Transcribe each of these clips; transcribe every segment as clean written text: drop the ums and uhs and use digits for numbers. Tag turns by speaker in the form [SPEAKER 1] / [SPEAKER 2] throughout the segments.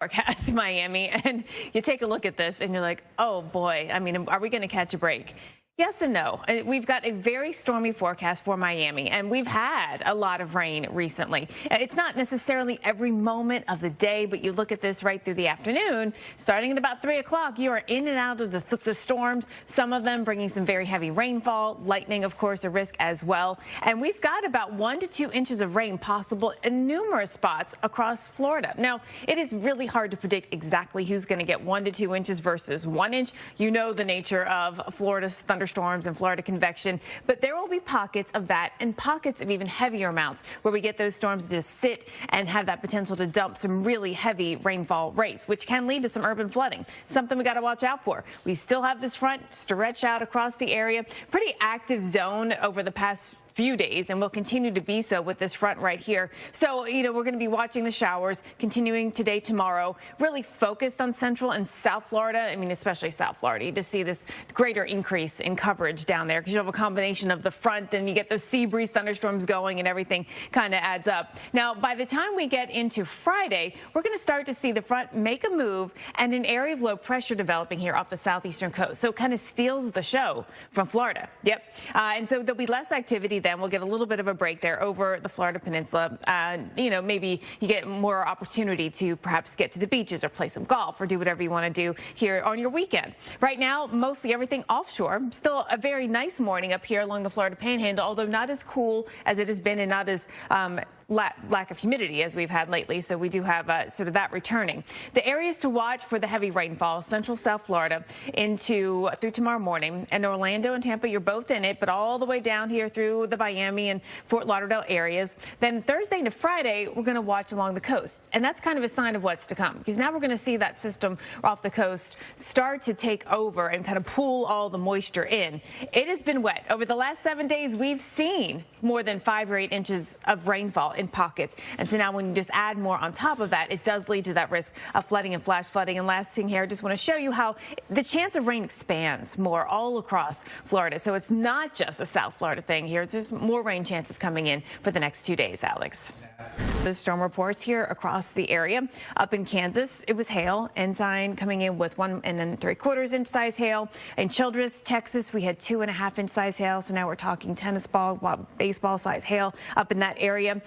[SPEAKER 1] forecast Miami, and you take a look at this and you're like, oh boy, I mean, are we going to catch a break? Yes and no. We've got a very stormy forecast for Miami, and we've had a lot of rain recently. It's not necessarily every moment of the day, but you look at this right through the afternoon. Starting at about 3 o'clock, you are in and out of the storms, some of them bringing some very heavy rainfall, lightning, of course, a risk as well. And we've got about 1 to 2 inches of rain possible in numerous spots across Florida. Now, it is really hard to predict exactly who's going to get 1 to 2 inches versus 1 inch. You know the nature of Florida's thunderstorms and Florida convection, but there will be pockets of that and pockets of even heavier amounts where we get those storms to just sit and have that potential to dump some really heavy rainfall rates, which can lead to some urban flooding. Something we got to watch out for. We still have this front stretch out across the area. Pretty active zone over the past few days, and will continue to be so with this front right here. So, we're going to be watching the showers continuing today, tomorrow, really focused on central and South Florida. I mean, especially South Florida, to see this greater increase in coverage down there because you have a combination of the front and you get those sea breeze thunderstorms going and everything kind of adds up. Now, by the time we get into Friday, we're going to start to see the front make a move and an area of low pressure developing here off the southeastern coast. So it kind of steals the show from Florida. Yep. And so there'll be less activity then. We'll get a little bit of a break there over the Florida Peninsula. Maybe you get more opportunity to perhaps get to the beaches or play some golf or do whatever you want to do here on your weekend. Right now, mostly everything offshore. Still a very nice morning up here along the Florida Panhandle, although not as cool as it has been and not as lack of humidity as we've had lately, so we do have sort of that returning. The areas to watch for the heavy rainfall, central South Florida through tomorrow morning, and Orlando and Tampa, you're both in it, but all the way down here through the Miami and Fort Lauderdale areas. Then Thursday into Friday, we're going to watch along the coast, and that's kind of a sign of what's to come, because now we're going to see that system off the coast start to take over and kind of pull all the moisture in. It has been wet. Over the last 7 days, we've seen more than 5 or 8 inches of rainfall in pockets. And so now when you just add more on top of that, it does lead to that risk of flooding and flash flooding. And last thing here, I just want to show you how the chance of rain expands more all across Florida. So it's not just a South Florida thing here. There's more rain chances coming in for the next 2 days, Alex. The storm reports here across the area. Up in Kansas, it was hail. Ensign coming in with 1 3/4 inch size hail. In Childress, Texas, we had 2.5 inch size hail. So now we're talking tennis ball, baseball size hail up in that area.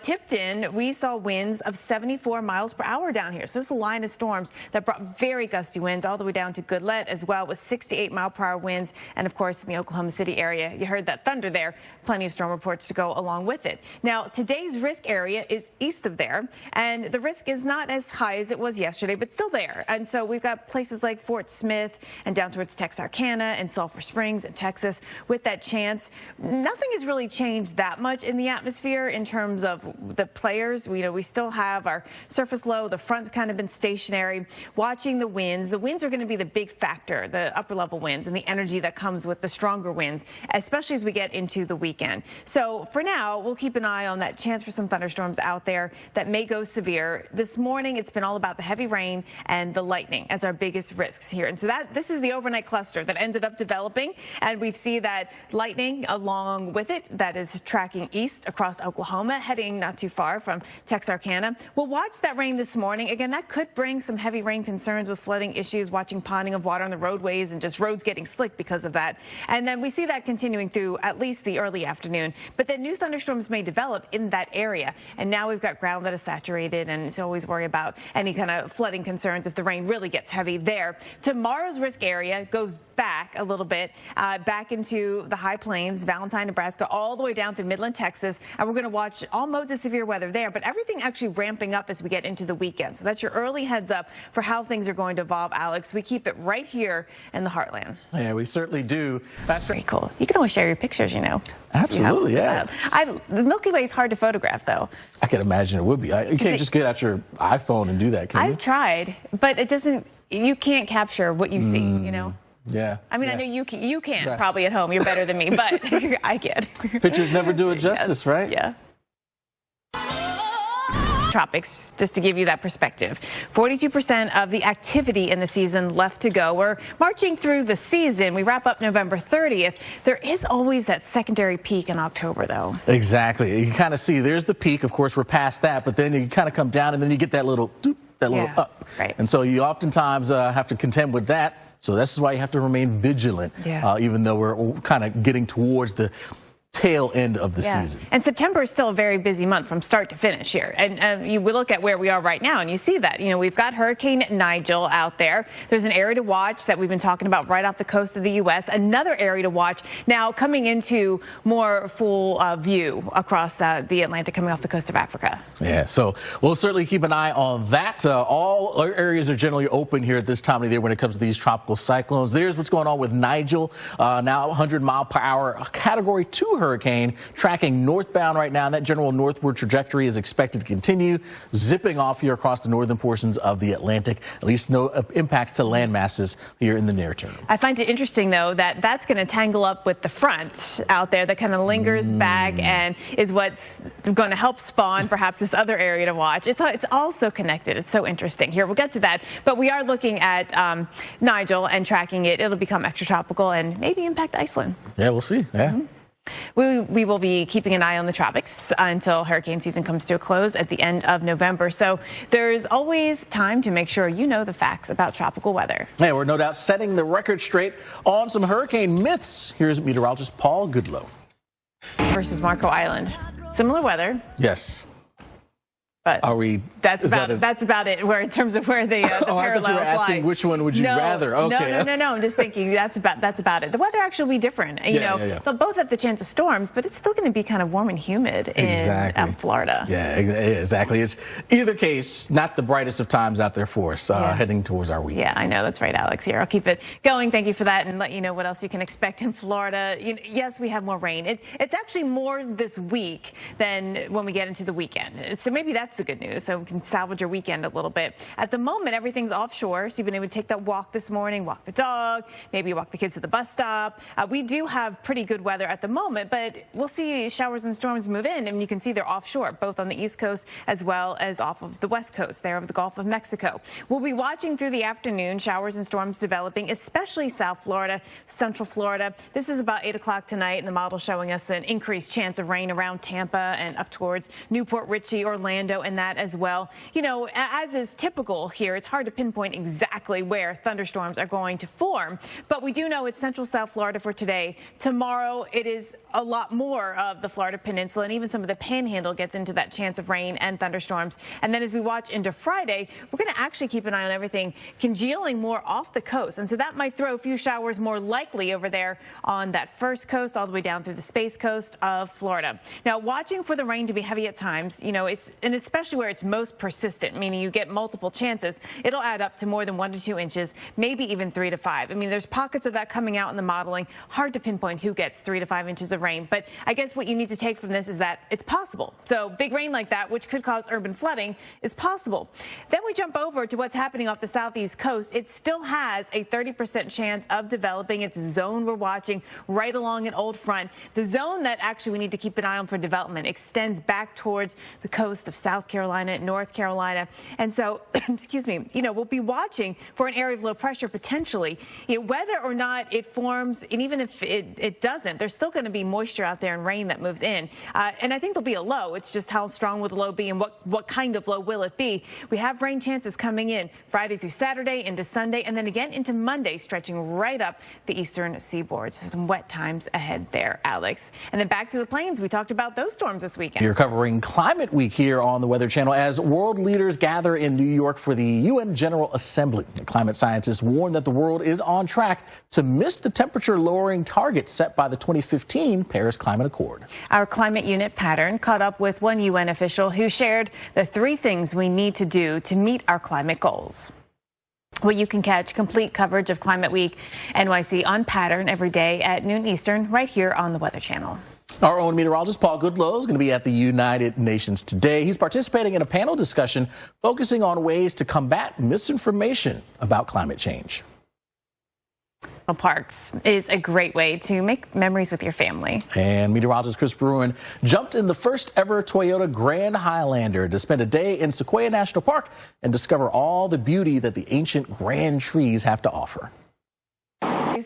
[SPEAKER 1] Tipton, we saw winds of 74 miles per hour down here. So this is a line of storms that brought very gusty winds all the way down to Goodlet as well, with 68 mile per hour winds. And of course, in the Oklahoma City area, you heard that thunder there. Plenty of storm reports to go along with it. Now, today's risk area is east of there, and the risk is not as high as it was yesterday, but still there. And so we've got places like Fort Smith and down towards Texarkana and Sulphur Springs in Texas with that chance. Nothing has really changed that much in the atmosphere in terms of the players. We still have our surface low. The front's kind of been stationary. Watching the winds. The winds are going to be the big factor, the upper level winds and the energy that comes with the stronger winds, especially as we get into the weekend. So for now, we'll keep an eye on that chance for some thunderstorms out there that may go severe. This morning, it's been all about the heavy rain and the lightning as our biggest risks here. And so this is the overnight cluster that ended up developing. And we see that lightning along with it that is tracking east across Oklahoma, heading not too far from Texarkana. We'll watch that rain this morning. Again, that could bring some heavy rain concerns with flooding issues, watching ponding of water on the roadways and just roads getting slick because of that. And then we see that continuing through at least the early afternoon. But then new thunderstorms may develop in that area. And now we've got ground that is saturated, and so always worry about any kind of flooding concerns if the rain really gets heavy there. Tomorrow's risk area goes back a little bit, back into the high plains, Valentine, Nebraska, all the way down through Midland, Texas. And we're going to watch all modes of severe weather there, but everything actually ramping up as we get into the weekend. So that's your early heads up for how things are going to evolve, Alex. We keep it right here in the heartland.
[SPEAKER 2] Yeah, we certainly do.
[SPEAKER 1] That's very cool. You can always share your pictures,
[SPEAKER 2] Absolutely, yeah.
[SPEAKER 1] The Milky Way is hard to photograph, though.
[SPEAKER 2] I can imagine it would be. You can't just get out your iPhone and do that, can you?
[SPEAKER 1] I've tried, but it doesn't. You can't capture what you see,
[SPEAKER 2] Yeah.
[SPEAKER 1] I mean, I know you can probably at home. You're better than me, but I can.
[SPEAKER 2] Pictures never do it justice, right?
[SPEAKER 1] Yeah. Tropics, just to give you that perspective. 42% of the activity in the season left to go. We're marching through the season. We wrap up November 30th. There is always that secondary peak in October, though.
[SPEAKER 2] Exactly. You can kind of see there's the peak. Of course, we're past that, but then you kind of come down and then you get that little doop, that little up.
[SPEAKER 1] Right.
[SPEAKER 2] And so you oftentimes have to contend with that. So this is why you have to remain vigilant, even though we're kind of getting towards the tail end of the season.
[SPEAKER 1] And September is still a very busy month from start to finish here. And you look at where we are right now and you see that, we've got Hurricane Nigel out there. There's an area to watch that we've been talking about right off the coast of the U.S. Another area to watch now coming into more full view across the Atlantic, coming off the coast of Africa.
[SPEAKER 2] Yeah, so we'll certainly keep an eye on that. All areas are generally open here at this time of the year when it comes to these tropical cyclones. There's what's going on with Nigel, now 100-mile-per-hour Category 2 hurricane tracking northbound right now. That general northward trajectory is expected to continue, zipping off here across the northern portions of the Atlantic. At least no impacts to land masses here in the near term.
[SPEAKER 1] I find it interesting, though, that that's going to tangle up with the front out there that kind of lingers back and is what's going to help spawn perhaps this other area to watch. It's all so connected. It's so interesting. Here, we'll get to that. But we are looking at Nigel and tracking it. It'll become extratropical and maybe impact Iceland.
[SPEAKER 2] Yeah, we'll see. Yeah.
[SPEAKER 1] We will be keeping an eye on the tropics until hurricane season comes to a close at the end of November. So there's always time to make sure you know the facts about tropical weather.
[SPEAKER 2] Yeah, we're no doubt setting the record straight on some hurricane myths. Here's meteorologist Paul Goodlow.
[SPEAKER 1] Versus Marco Island. Similar weather.
[SPEAKER 2] Yes.
[SPEAKER 1] But
[SPEAKER 2] are we?
[SPEAKER 1] That's about it. Where in terms of where the
[SPEAKER 2] I
[SPEAKER 1] parallels
[SPEAKER 2] thought you were asking
[SPEAKER 1] lie.
[SPEAKER 2] which one would you rather? Okay.
[SPEAKER 1] No. I'm just thinking that's about it. The weather actually will be different. They'll both have the chance of storms, but it's still going to be kind of warm and humid in Florida.
[SPEAKER 2] Yeah, exactly. It's either case, not the brightest of times out there for us heading towards our weekend.
[SPEAKER 1] Yeah, I know. That's right, Alex. Here, I'll keep it going. Thank you for that, and let you know what else you can expect in Florida. Yes, we have more rain. It's actually more this week than when we get into the weekend. So maybe that's the good news. So we can salvage your weekend a little bit. At the moment, everything's offshore, so you've been able to take that walk this morning, walk the dog, maybe walk the kids to the bus stop. We do have pretty good weather at the moment, but we'll see showers and storms move in, and you can see they're offshore, both on the East Coast as well as off of the West Coast, there of the Gulf of Mexico. We'll be watching through the afternoon, showers and storms developing, especially South Florida, Central Florida. This is about 8 o'clock tonight, and the model showing us an increased chance of rain around Tampa and up towards Newport Richey, Orlando, and that as well. As is typical here, it's hard to pinpoint exactly where thunderstorms are going to form, but we do know it's Central South Florida for today. Tomorrow, it is a lot more of the Florida Peninsula, and even some of the Panhandle gets into that chance of rain and thunderstorms. And then as we watch into Friday, we're going to actually keep an eye on everything congealing more off the coast, and so that might throw a few showers more likely over there on that first coast all the way down through the Space Coast of Florida. Now, watching for the rain to be heavy at times, and especially where it's most persistent, meaning you get multiple chances, it'll add up to more than 1 to 2 inches, maybe even 3 to 5. I mean, there's pockets of that coming out in the modeling. Hard to pinpoint who gets 3 to 5 inches of rain, but I guess what you need to take from this is that it's possible. So big rain like that, which could cause urban flooding, is possible. Then we jump over to what's happening off the southeast coast. It still has a 30% chance of developing. It's a zone we're watching right along an old front. The zone that actually we need to keep an eye on for development extends back towards the coast of South Carolina, North Carolina. And so, we'll be watching for an area of low pressure potentially. Whether or not it forms, and even if it doesn't, there's still going to be moisture out there and rain that moves in. And I think there'll be a low. It's just how strong will the low be and what kind of low will it be. We have rain chances coming in Friday through Saturday into Sunday, and then again into Monday, stretching right up the eastern seaboard. So some wet times ahead there, Alex. And then back to the plains. We talked about those storms this weekend.
[SPEAKER 2] You're covering Climate Week here on the Weather Channel as world leaders gather in New York for the UN General Assembly. The climate scientists warn that the world is on track to miss the temperature-lowering target set by the 2015 Paris Climate Accord.
[SPEAKER 1] Our climate unit Pattern caught up with one UN official who shared the 3 things we need to do to meet our climate goals. Well, you can catch complete coverage of Climate Week NYC on Pattern every day at noon Eastern right here on the Weather Channel.
[SPEAKER 2] Our own meteorologist Paul Goodlow is going to be at the United Nations today. He's participating in a panel discussion focusing on ways to combat misinformation about climate change.
[SPEAKER 1] Well, parks is a great way to make memories with your family.
[SPEAKER 2] And meteorologist Chris Bruin jumped in the first ever Toyota Grand Highlander to spend a day in Sequoia National Park and discover all the beauty that the ancient grand trees have to offer.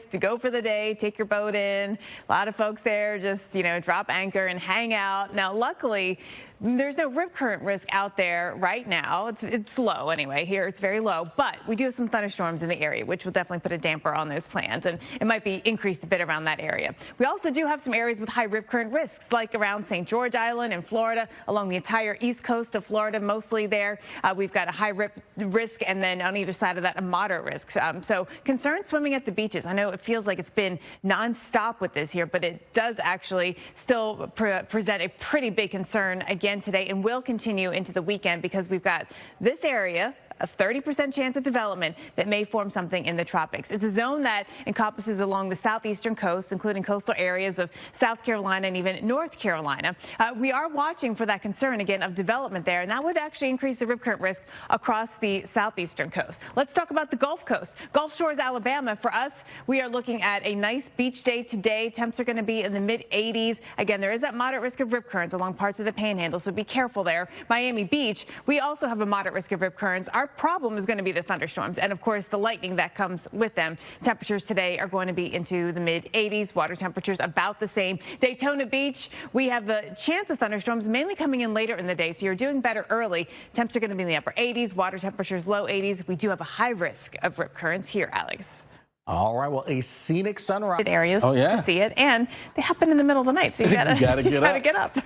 [SPEAKER 1] To go for the day, take your boat in. A lot of folks there just, drop anchor and hang out. Now, luckily, There's no rip current risk out there right now. It's low anyway. Here it's very low, but we do have some thunderstorms in the area, which will definitely put a damper on those plans, and it might be increased a bit around that area. We also do have some areas with high rip current risks, like around St. George Island in Florida, along the entire east coast of Florida, mostly there. We've got a high rip risk, and then on either side of that, a moderate risk. So concern swimming at the beaches. I know it feels like it's been nonstop with this here, but it does actually still present a pretty big concern again today, and will continue into the weekend, because we've got this area, a 30% chance of development that may form something in the tropics. It's a zone that encompasses along the southeastern coast, including coastal areas of South Carolina and even North Carolina. We are watching for that concern again of development there, and that would actually increase the rip current risk across the southeastern coast. Let's talk about the Gulf Coast. Gulf Shores, Alabama. For us, we are looking at a nice beach day today. Temps are going to be in the mid-80s. Again, there is that moderate risk of rip currents along parts of the Panhandle, so be careful there. Miami Beach, we also have a moderate risk of rip currents. Our problem is going to be the thunderstorms and, of course, the lightning that comes with them. Temperatures today are going to be into the mid-80s. Water temperatures about the same. Daytona Beach, we have the chance of thunderstorms mainly coming in later in the day, so you're doing better early. Temps are going to be in the upper 80s. Water temperatures low 80s. We do have a high risk of rip currents here, Alex.
[SPEAKER 2] All right, well, a scenic sunrise.
[SPEAKER 1] Areas to see it, and they happen in the middle of the night, so you gotta get up.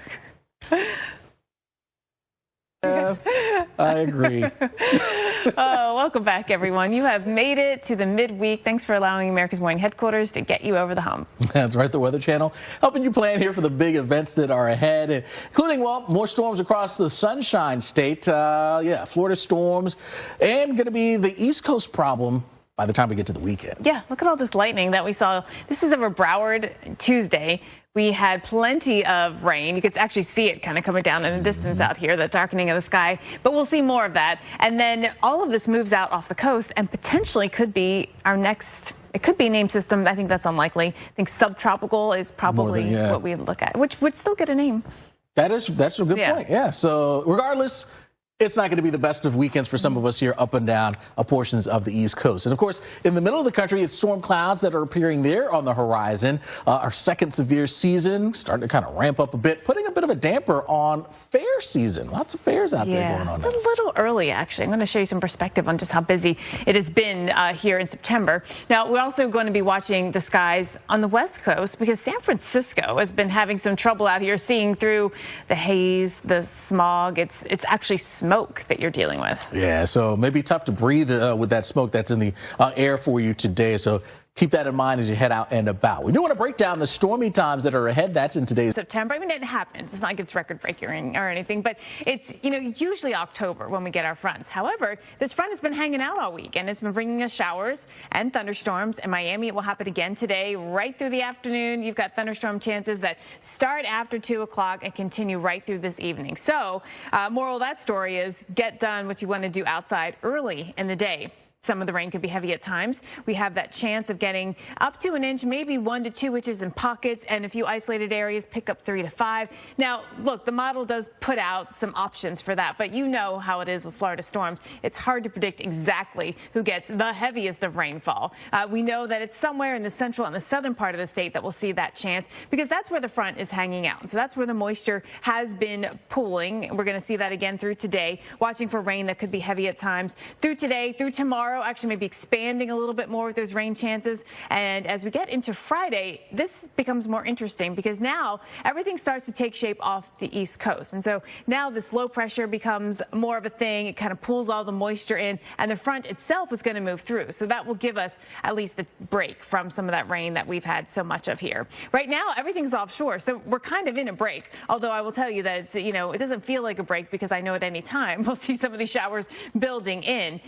[SPEAKER 2] I agree.
[SPEAKER 1] Oh, welcome back, everyone. You have made it to the midweek. Thanks for allowing America's Morning headquarters to get you over the hump.
[SPEAKER 2] That's right, the Weather Channel helping you plan here for the big events that are ahead, including, well, more storms across the Sunshine State. Florida storms, and going to be the East Coast problem by the time we get to the weekend. Yeah,
[SPEAKER 1] look at all this lightning that we saw. This is over Broward Tuesday. We had plenty of rain. You could actually see it kind of coming down in the distance out here, the darkening of the sky. But we'll see more of that. And then all of this moves out off the coast and potentially could be our next. It could be named system. I think that's unlikely. I think subtropical is probably what we look at, which would still get a name.
[SPEAKER 2] That's a good point. Yeah. So regardless, it's not going to be the best of weekends for some of us here up and down portions of the East Coast. And, of course, in the middle of the country, it's storm clouds that are appearing there on the horizon. Our second severe season starting to kind of ramp up a bit, putting a bit of a damper on fair season. Lots of fairs out there going on now.
[SPEAKER 1] It's a little early, actually. I'm going to show you some perspective on just how busy it has been here in September. Now, we're also going to be watching the skies on the West Coast, because San Francisco has been having some trouble out here seeing through the haze, the smog. It's actually smoke that you're dealing with.
[SPEAKER 2] Yeah, so maybe tough to breathe with that smoke that's in the air for you today. So keep that in mind as you head out and about. We do want to break down the stormy times that are ahead. That's in today's
[SPEAKER 1] September. I mean, it happens. It's not like it's record breaking or anything, but it's, usually October when we get our fronts. However, this front has been hanging out all week, and it's been bringing us showers and thunderstorms. In Miami, it will happen again today, right through the afternoon. You've got thunderstorm chances that start after 2 o'clock and continue right through this evening. So, moral of that story is get done what you want to do outside early in the day. Some of the rain could be heavy at times. We have that chance of getting up to an inch, maybe 1 to 2 inches in pockets, and a few isolated areas pick up 3 to 5. Now, look, the model does put out some options for that, but you know how it is with Florida storms. It's hard to predict exactly who gets the heaviest of rainfall. We know that it's somewhere in the central and the southern part of the state that we'll see that chance, because that's where the front is hanging out. So that's where the moisture has been pooling. We're going to see that again through today, watching for rain that could be heavy at times through today, through tomorrow. Actually maybe expanding a little bit more with those rain chances. And as we get into Friday, this becomes more interesting, because now everything starts to take shape off the East Coast. And so now this low pressure becomes more of a thing. It kind of pulls all the moisture in, and the front itself is going to move through. So that will give us at least a break from some of that rain that we've had so much of here. Right now, everything's offshore, so we're kind of in a break. Although I will tell you that it's, it doesn't feel like a break, because I know at any time we'll see some of these showers building in.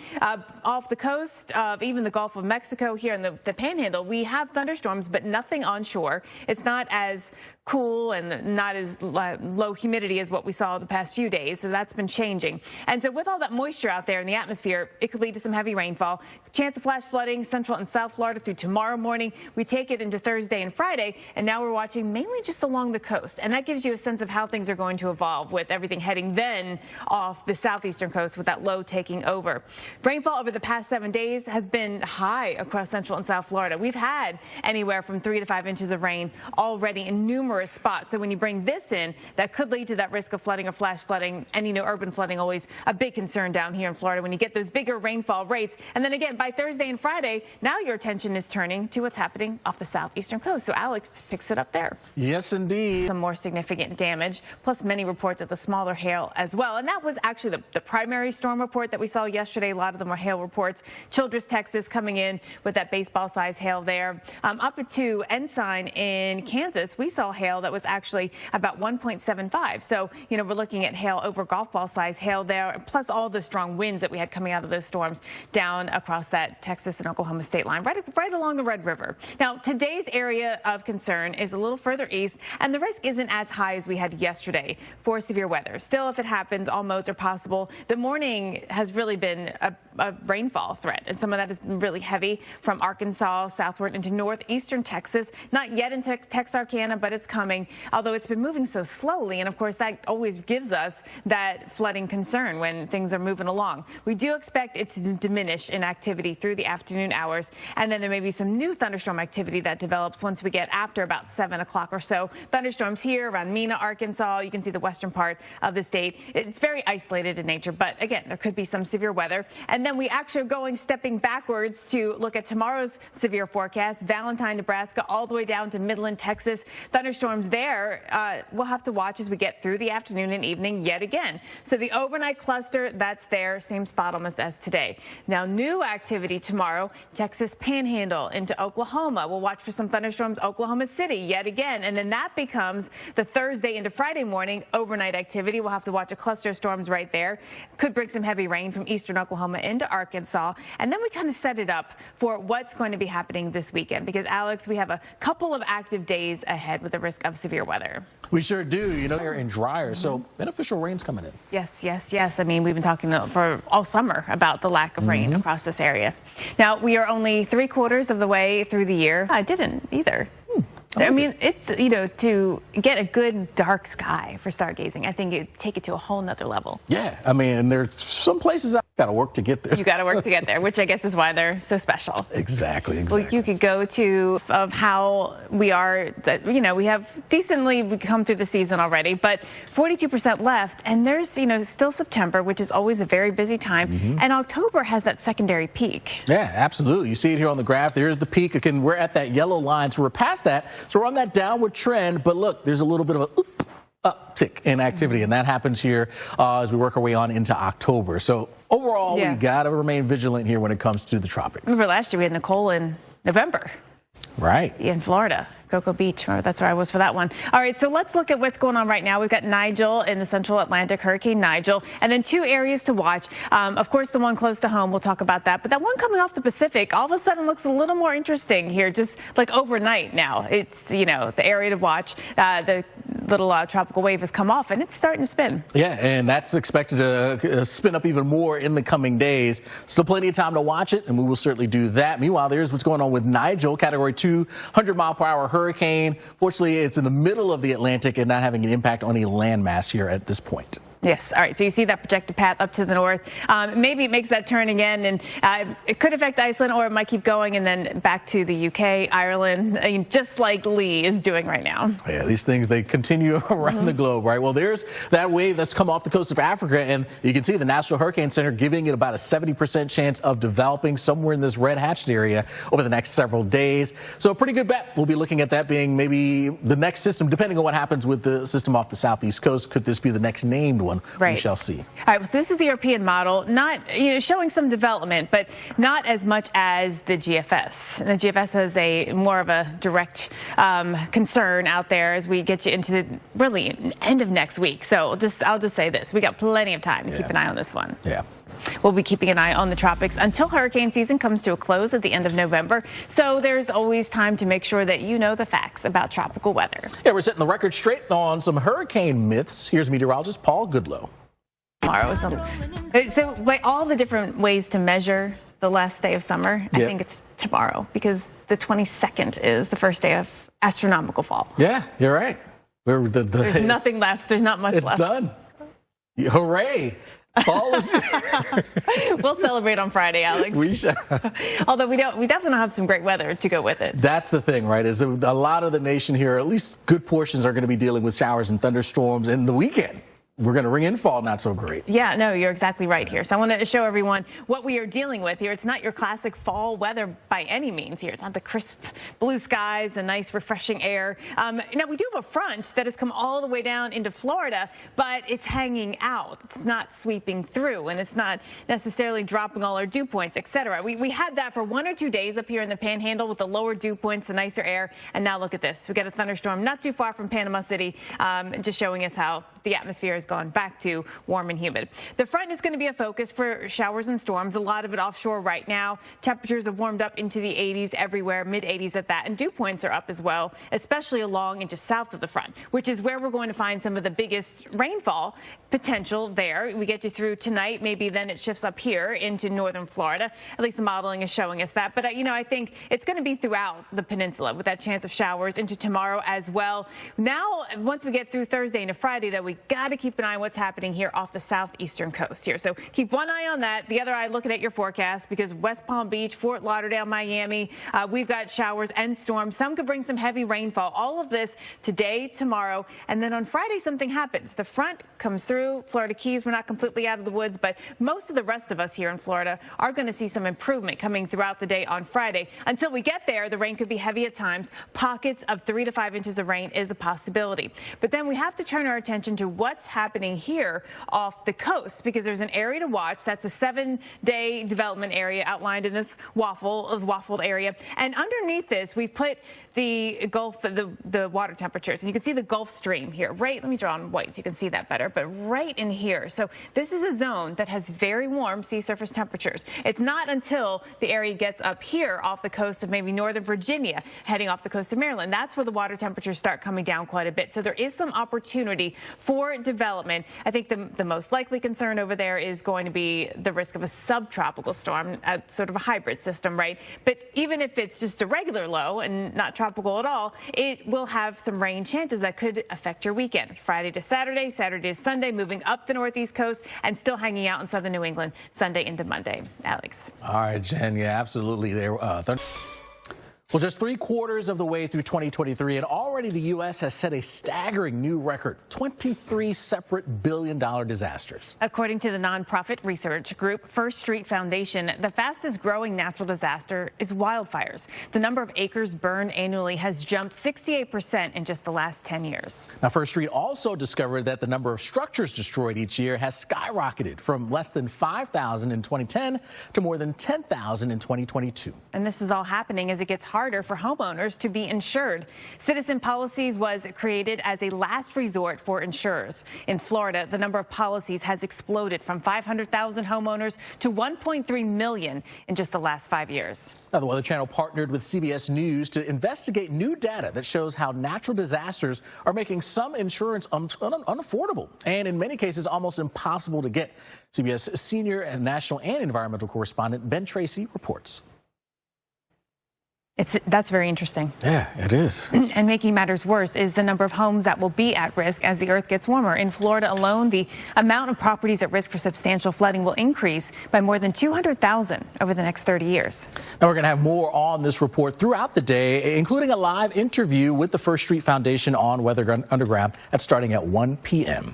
[SPEAKER 1] Off the coast of even the Gulf of Mexico, here in the Panhandle, we have thunderstorms, but nothing onshore. It's not as cool and not as low humidity as what we saw the past few days. So that's been changing. And so with all that moisture out there in the atmosphere, it could lead to some heavy rainfall. Chance of flash flooding, central and south Florida through tomorrow morning. We take it into Thursday and Friday, and now we're watching mainly just along the coast. And that gives you a sense of how things are going to evolve, with everything heading then off the southeastern coast with that low taking over. Rainfall over the past 7 days has been high across central and south Florida. We've had anywhere from 3 to 5 inches of rain already in numerous numerous spots. So when you bring this in, that could lead to that risk of flooding or flash flooding. And, urban flooding always a big concern down here in Florida when you get those bigger rainfall rates. And then again, by Thursday and Friday, now your attention is turning to what's happening off the southeastern coast. So Alex picks it up there.
[SPEAKER 2] Yes, indeed.
[SPEAKER 1] Some more significant damage, plus many reports of the smaller hail as well. And that was actually the primary storm report that we saw yesterday. A lot of them were hail reports. Childress, Texas coming in with that baseball-sized hail there. Up to Ensign in Kansas, we saw hail that was actually about 1.75. So, we're looking at hail over golf ball size hail there, plus all the strong winds that we had coming out of those storms down across that Texas and Oklahoma state line, right along the Red River. Now, today's area of concern is a little further east, and the risk isn't as high as we had yesterday for severe weather. Still, if it happens, all modes are possible. The morning has really been a rainfall threat, and some of that has been really heavy from Arkansas southward into northeastern Texas. Not yet into Texarkana, but it's coming, although it's been moving so slowly. And of course, that always gives us that flooding concern when things are moving along. We do expect it to diminish in activity through the afternoon hours, and then there may be some new thunderstorm activity that develops once we get after about 7 o'clock or so. Thunderstorms here around Mena, Arkansas. You can see the western part of the state. It's very isolated in nature, but again, there could be some severe weather. And then we actually are stepping backwards to look at tomorrow's severe forecast. Valentine, Nebraska, all the way down to Midland, Texas. Thunderstorms there. We'll have to watch as we get through the afternoon and evening yet again. So the overnight cluster, that's there, same spot almost as today. Now, new activity tomorrow, Texas Panhandle into Oklahoma. We'll watch for some thunderstorms, Oklahoma City yet again. And then that becomes the Thursday into Friday morning overnight activity. We'll have to watch a cluster of storms right there. Could bring some heavy rain from eastern Oklahoma into Arkansas. And then we kind of set it up for what's going to be happening this weekend. Because, Alex, we have a couple of active days ahead with the risk of severe weather.
[SPEAKER 2] We sure do. And drier. So beneficial rain's coming in.
[SPEAKER 1] Yes, yes, yes. I mean, we've been talking for all summer about the lack of rain across this area. Now, we are only 3/4 of the way through the year. I didn't either. I mean, it's, to get a good dark sky for stargazing, I think it'd take it to a whole nother level.
[SPEAKER 2] Yeah. I mean, there's some places I got to work to get there.
[SPEAKER 1] You got to work to get there, which I guess is why they're so special.
[SPEAKER 2] Exactly.
[SPEAKER 1] Well, you could go to of how we are, we have decently come through the season already, but 42% left. And there's, still September, which is always a very busy time. And October has that secondary peak.
[SPEAKER 2] Yeah, absolutely. You see it here on the graph. There's the peak. Again, we're at that yellow line. So we're past that. So we're on that downward trend. But look, there's a little bit of a uptick in activity, and that happens here as we work our way on into October. So overall, we got to remain vigilant here when it comes to the tropics.
[SPEAKER 1] Remember last year we had Nicole in November.
[SPEAKER 2] Right.
[SPEAKER 1] In Florida. Cocoa Beach, or that's where I was for that one. All right, so let's look at what's going on right now. We've got Nigel in the central Atlantic, Hurricane Nigel, and then two areas to watch. Of course, the one close to home, we'll talk about that. But that one coming off the Pacific all of a sudden looks a little more interesting here, just like overnight now. It's, the area to watch. The little tropical wave has come off, and it's starting to spin. Yeah, and that's expected to spin up even more in the coming days. Still plenty of time to watch it, and we will certainly do that. Meanwhile, there's what's going on with Nigel, Category 2, 100-mile-per-hour hurricane. Fortunately, it's in the middle of the Atlantic and not having an impact on any landmass here at this point. Yes. All right. So you see that projected path up to the north. Maybe it makes that turn again, and it could affect Iceland, or it might keep going and then back to the UK, Ireland, just like Lee is doing right now. Yeah, these things, they continue around the globe, right? Well, there's that wave that's come off the coast of Africa, and you can see the National Hurricane Center giving it about a 70% chance of developing somewhere in this red hatched area over the next several days. So a pretty good bet. We'll be looking at that being maybe the next system, depending on what happens with the system off the southeast coast. Could this be the next named one? Right. We shall see. All right. So this is the European model, not showing some development, but not as much as the GFS. And the GFS has a more of a direct concern out there as we get you into the really end of next week. So I'll just say this: we got plenty of time to keep an eye on this one. Yeah. We'll be keeping an eye on the tropics until hurricane season comes to a close at the end of November. So there's always time to make sure that you know the facts about tropical weather. Yeah, we're setting the record straight on some hurricane myths. Here's meteorologist Paul Goodlow. Tomorrow is so by all the different ways to measure the last day of summer, I think it's tomorrow, because the 22nd is the first day of astronomical fall. Yeah, you're right. There's nothing left. There's not much left. It's done. Hooray.
[SPEAKER 2] Fall is here.
[SPEAKER 1] We'll celebrate on Friday, Alex.
[SPEAKER 2] We shall.
[SPEAKER 1] Although we definitely don't have some great weather to go with it.
[SPEAKER 2] That's the thing, right? Is a lot of the nation here, at least good portions, are going to be dealing with showers and thunderstorms in the weekend. We're going to ring in fall, not so great.
[SPEAKER 1] Yeah, no, you're exactly right here. So I want to show everyone what we are dealing with here. It's not your classic fall weather by any means here. It's not the crisp blue skies, the nice refreshing air. Now, we do have a front that has come all the way down into Florida, but it's hanging out. It's not sweeping through, and it's not necessarily dropping all our dew points, etc. We had that for 1 or 2 days up here in the Panhandle with the lower dew points, the nicer air, and now look at this. We got a thunderstorm not too far from Panama City, just showing us how the atmosphere has gone back to warm and humid. The front is going to be a focus for showers and storms, a lot of it offshore right now. Temperatures have warmed up into the 80s everywhere, mid-80s at that, and dew points are up as well, especially along and just south of the front, which is where we're going to find some of the biggest rainfall potential there. We get you through tonight, maybe then it shifts up here into northern Florida. At least the modeling is showing us that. But, I think it's going to be throughout the peninsula with that chance of showers into tomorrow as well. Now, once we get through Thursday into Friday, though, we got to keep an eye on what's happening here off the southeastern coast here. So keep one eye on that. The other eye looking at your forecast, because West Palm Beach, Fort Lauderdale, Miami, we've got showers and storms. Some could bring some heavy rainfall. All of this today, tomorrow, and then on Friday something happens. The front comes through Florida Keys. We're not completely out of the woods, but most of the rest of us here in Florida are going to see some improvement coming throughout the day on Friday. Until we get there, the rain could be heavy at times. Pockets of 3 to 5 inches of rain is a possibility. But then we have to turn our attention to what's happening here off the coast, because there's an area to watch. That's a 7-day development area outlined in this waffled area. And underneath this, we've put the Gulf, the water temperatures. And you can see the Gulf Stream here, right? Let me draw on white so you can see that better, but right in here. So this is a zone that has very warm sea surface temperatures. It's not until the area gets up here off the coast of maybe northern Virginia, heading off the coast of Maryland, that's where the water temperatures start coming down quite a bit. So there is some opportunity for development. I think the most likely concern over there is going to be the risk of a subtropical storm, sort of a hybrid system, right? But even if it's just a regular low and not tropical at all, it will have some rain chances that could affect your weekend. Friday to Saturday, Saturday to Sunday, moving up the northeast coast and still hanging out in southern New England Sunday into Monday. Alex.
[SPEAKER 2] All right, Jen. Yeah, absolutely. Well, just 3/4 of the way through 2023, and already the U.S. has set a staggering new record, 23 separate billion-dollar disasters.
[SPEAKER 1] According to the nonprofit research group First Street Foundation, the fastest growing natural disaster is wildfires. The number of acres burned annually has jumped 68% in just the last 10 years.
[SPEAKER 2] Now, First Street also discovered that the number of structures destroyed each year has skyrocketed from less than 5,000 in 2010 to more than 10,000 in 2022.
[SPEAKER 1] And this is all happening as it gets harder for homeowners to be insured. Citizen Policies was created as a last resort for insurers. In Florida, the number of policies has exploded from 500,000 homeowners to 1.3 million in just the last 5 years.
[SPEAKER 2] Now, the Weather Channel partnered with CBS News to investigate new data that shows how natural disasters are making some insurance unaffordable and in many cases almost impossible to get. CBS senior and national and environmental correspondent Ben Tracy reports.
[SPEAKER 1] That's very interesting.
[SPEAKER 2] Yeah, it is.
[SPEAKER 1] And making matters worse is the number of homes that will be at risk as the earth gets warmer. In Florida alone, the amount of properties at risk for substantial flooding will increase by more than 200,000 over the next 30 years.
[SPEAKER 2] Now, we're going to have more on this report throughout the day, including a live interview with the First Street Foundation on Weather Underground. That's starting at 1 p.m.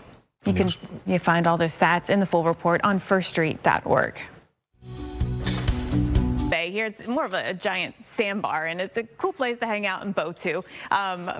[SPEAKER 1] You find all those stats in the full report on firststreet.org. Here it's more of a giant sandbar, and it's a cool place to hang out and boat to,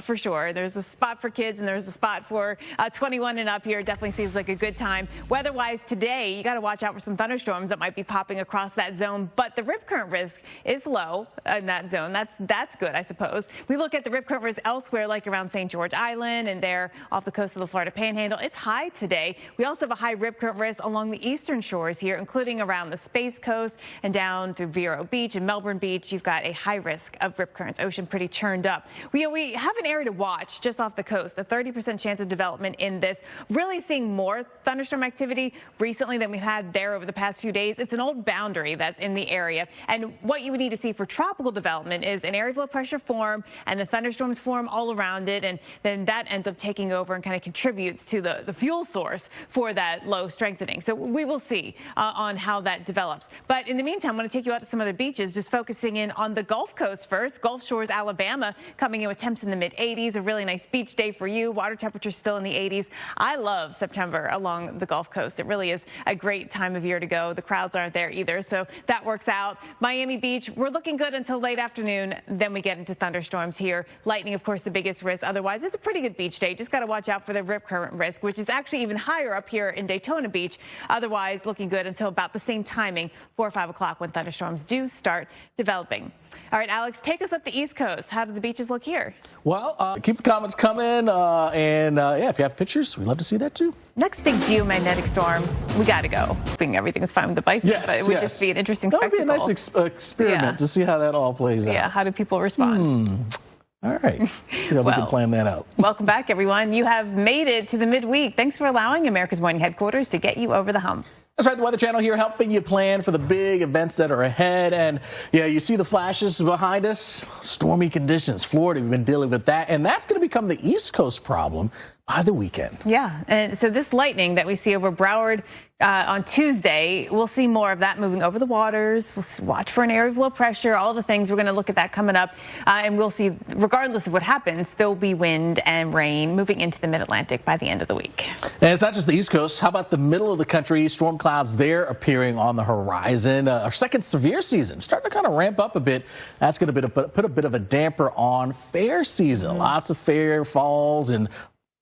[SPEAKER 1] for sure. There's a spot for kids and there's a spot for 21 and up here. It definitely seems like a good time. Weather-wise today, you got to watch out for some thunderstorms that might be popping across that zone, but the rip current risk is low in that zone. That's good, I suppose. We look at the rip current risk elsewhere, like around St. George Island and there off the coast of the Florida Panhandle. It's high today. We also have a high rip current risk along the eastern shores here, including around the Space Coast and down through Vero Beach and Melbourne Beach, you've got a high risk of rip currents, ocean pretty churned up. We have an area to watch just off the coast, a 30% chance of development in this. Really seeing more thunderstorm activity recently than we've had there over the past few days. It's an old boundary that's in the area. And what you would need to see for tropical development is an area of low pressure form and the thunderstorms form all around it. And then that ends up taking over and kind of contributes to the fuel source for that low strengthening. So we will see on how that develops. But in the meantime, I want to take you out to some other beaches, just focusing in on the Gulf Coast first. Gulf Shores, Alabama, coming in with temps in the mid-80s. A really nice beach day for you. Water temperatures still in the 80s. I love September along the Gulf Coast. It really is a great time of year to go. The crowds aren't there either, so that works out. Miami Beach, we're looking good until late afternoon. Then we get into thunderstorms here. Lightning, of course, the biggest risk. Otherwise, it's a pretty good beach day. Just got to watch out for the rip current risk, which is actually even higher up here in Daytona Beach. Otherwise, looking good until about the same timing, 4 or 5 o'clock, when thunderstorms do start developing. All right, Alex, take us up the East Coast. How do the beaches look here?
[SPEAKER 2] Well, keep the comments coming. Yeah, if you have pictures, we'd love to see that too.
[SPEAKER 1] Next big geomagnetic storm, we got to go. Hoping everything's fine with the bison,
[SPEAKER 2] Yes,
[SPEAKER 1] but it would just be an interesting
[SPEAKER 2] spectacle. That would be a nice experiment to see how that all plays out.
[SPEAKER 1] Yeah, how do people respond?
[SPEAKER 2] All right. See how we can plan that out.
[SPEAKER 1] Welcome back, everyone. You have made it to the midweek. Thanks for allowing America's Morning headquarters to get you over the hump.
[SPEAKER 2] That's right. The Weather Channel here helping you plan for the big events that are ahead. And yeah, you see the flashes behind us. Stormy conditions. Florida, we've been dealing with that. And that's going to become the East Coast problem by the weekend.
[SPEAKER 1] Yeah. And so this lightning that we see over Broward on Tuesday, we'll see more of that moving over the waters. We'll watch for an area of low pressure, all the things. We're going to look at that coming up. And we'll see, regardless of what happens, there'll be wind and rain moving into the mid-Atlantic by the end of the week.
[SPEAKER 2] And it's not just the East Coast. How about the middle of the country? Storm clouds there appearing on the horizon. Our second severe season starting to kind of ramp up a bit. That's going to put a bit of a damper on fair season. Lots of fair falls and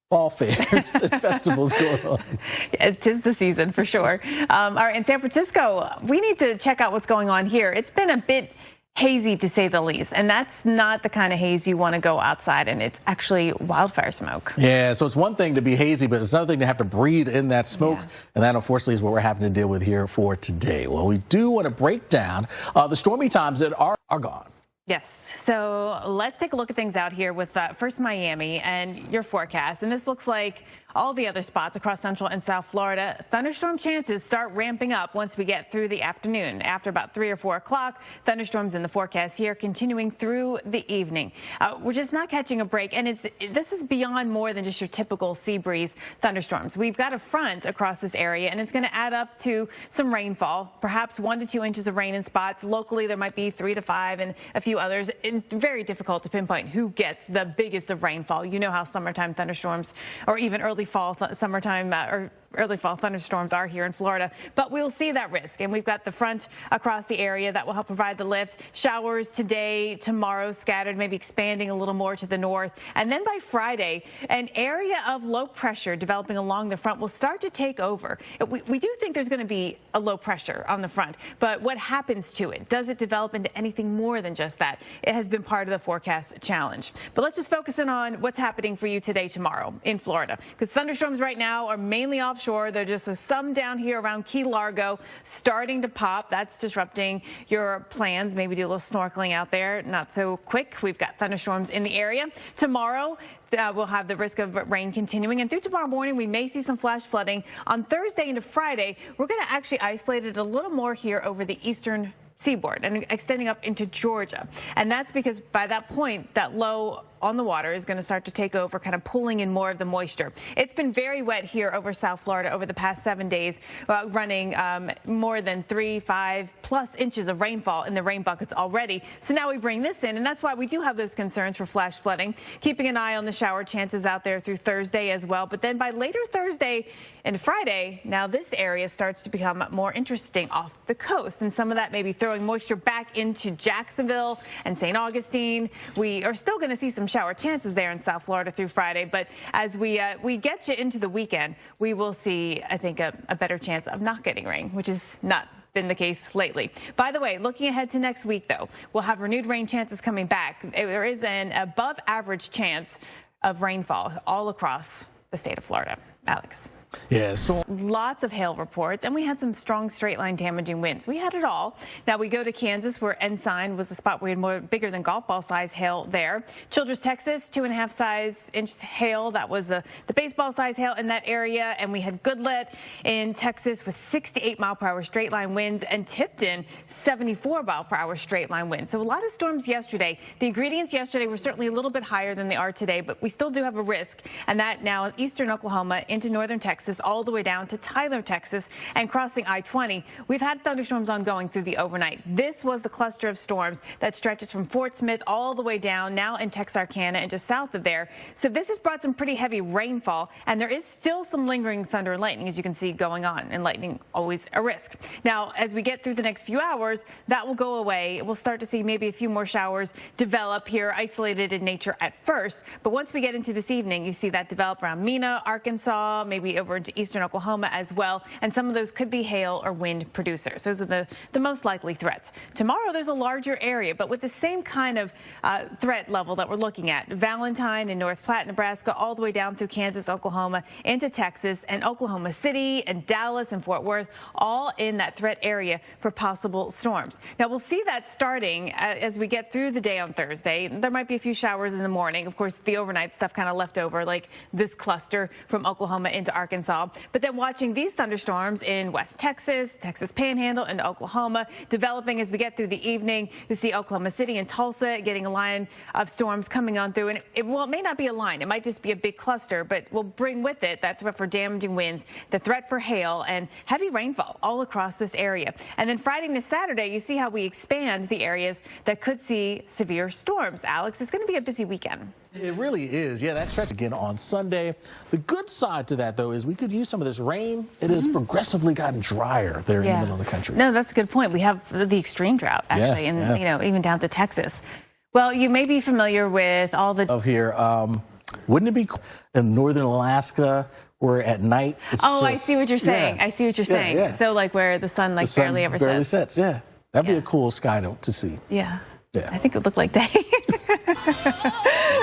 [SPEAKER 2] fall fairs and festivals going on.
[SPEAKER 1] It is the season for sure. All right, in San Francisco, we need to check out what's going on here. It's been a bit hazy, to say the least, and that's not the kind of haze you want to go outside in. It's actually wildfire smoke.
[SPEAKER 2] Yeah, so it's one thing to be hazy, but it's another thing to have to breathe in that smoke, and that unfortunately is what we're having to deal with here for today. Well, we do want to break down the stormy times that are gone.
[SPEAKER 1] Yes. So let's take a look at things out here with first Miami and your forecast. And this looks like all the other spots across Central and South Florida. Thunderstorm chances start ramping up once we get through the afternoon. After about 3 or 4 o'clock, thunderstorms in the forecast here continuing through the evening. We're just not catching a break. And this is beyond more than just your typical sea breeze thunderstorms. We've got a front across this area, and it's going to add up to some rainfall, perhaps 1 to 2 inches of rain in spots. Locally, there might be 3 to 5 and a few others. It's very difficult to pinpoint who gets the biggest of rainfall. You know how summertime thunderstorms or even early fall summertime or early fall thunderstorms are here in Florida, but we'll see that risk. And we've got the front across the area that will help provide the lift. Showers today, tomorrow scattered, maybe expanding a little more to the north. And then by Friday, an area of low pressure developing along the front will start to take over. We do think there's going to be a low pressure on the front, but what happens to it? Does it develop into anything more than just that? It has been part of the forecast challenge. But let's just focus in on what's happening for you today, tomorrow in Florida, because thunderstorms right now are mainly offshore. There just some down here around Key Largo starting to pop. That's disrupting your plans. Maybe do a little snorkeling out there. Not so quick. We've got thunderstorms in the area. Tomorrow, we'll have the risk of rain continuing. And through tomorrow morning, we may see some flash flooding. On Thursday into Friday, we're going to actually isolate it a little more here over the eastern seaboard and extending up into Georgia. And that's because by that point, that low on the water is going to start to take over, kind of pulling in more of the moisture. It's been very wet here over South Florida over the past 7 days, running more than 3-5+ inches of rainfall in the rain buckets already. So now we bring this in, and that's why we do have those concerns for flash flooding, keeping an eye on the shower chances out there through Thursday as well. But then by later Thursday and Friday, now this area starts to become more interesting off the coast, and some of that may be throwing moisture back into Jacksonville and St. Augustine. We are still going to see some shower chances there in South Florida through Friday, but as we get you into the weekend, we will see, I think, a better chance of not getting rain, which is not been the case lately. By the way, looking ahead to next week, though, we'll have renewed rain chances coming back. There is an above average chance of rainfall all across the state of Florida. Alex.
[SPEAKER 2] Yeah, storm.
[SPEAKER 1] Lots of hail reports, and we had some strong straight line damaging winds. We had it all. Now we go to Kansas, where Ensign was the spot where we had more bigger than golf ball size hail there. Childress, Texas, 2.5-inch hail. That was the baseball size hail in that area. And we had Goodlet in Texas with 68 mile per hour straight line winds, and Tipton 74 mile per hour straight line winds. So a lot of storms yesterday. The ingredients yesterday were certainly a little bit higher than they are today, but we still do have a risk. And that now is eastern Oklahoma into northern Texas, all the way down to Tyler, Texas, and crossing I-20. We've had thunderstorms ongoing through the overnight. This was the cluster of storms that stretches from Fort Smith all the way down, now in Texarkana and just south of there. So this has brought some pretty heavy rainfall, and there is still some lingering thunder and lightning, as you can see, going on, and lightning always a risk. Now, as we get through the next few hours, that will go away. We'll start to see maybe a few more showers develop here, isolated in nature at first. But once we get into this evening, you see that develop around Mena, Arkansas, maybe over into eastern Oklahoma as well, and some of those could be hail or wind producers. Those are the most likely threats. Tomorrow there's a larger area, but with the same kind of threat level that we're looking at. Valentine in North Platte, Nebraska, all the way down through Kansas, Oklahoma, into Texas, and Oklahoma City and Dallas and Fort Worth, all in that threat area for possible storms. Now we'll see that starting as we get through the day on Thursday. There might be a few showers in the morning. Of course, the overnight stuff kind of left over, like this cluster from Oklahoma into Arkansas. But then watching these thunderstorms in West Texas, Texas Panhandle, and Oklahoma developing as we get through the evening. You see Oklahoma City and Tulsa getting a line of storms coming on through. And it may not be a line. It might just be a big cluster, but will bring with it that threat for damaging winds, the threat for hail, and heavy rainfall all across this area. And then Friday to Saturday, you see how we expand the areas that could see severe storms. Alex, it's going to be a busy weekend.
[SPEAKER 2] It really is. Yeah, that stretch again on Sunday. The good side to that, though, is we could use some of this rain. It has progressively gotten drier there in the middle of the country.
[SPEAKER 1] No, that's a good point. We have the extreme drought, actually, and even down to Texas. Well, you may be familiar with all the...
[SPEAKER 2] Of here, wouldn't it be in northern Alaska where at night it's
[SPEAKER 1] I see what you're saying. I see what you're saying.
[SPEAKER 2] Yeah.
[SPEAKER 1] So, like, where the sun, barely ever sets.
[SPEAKER 2] Yeah. That'd be a cool sky to see.
[SPEAKER 1] Yeah.
[SPEAKER 2] Yeah.
[SPEAKER 1] I think it would look like day.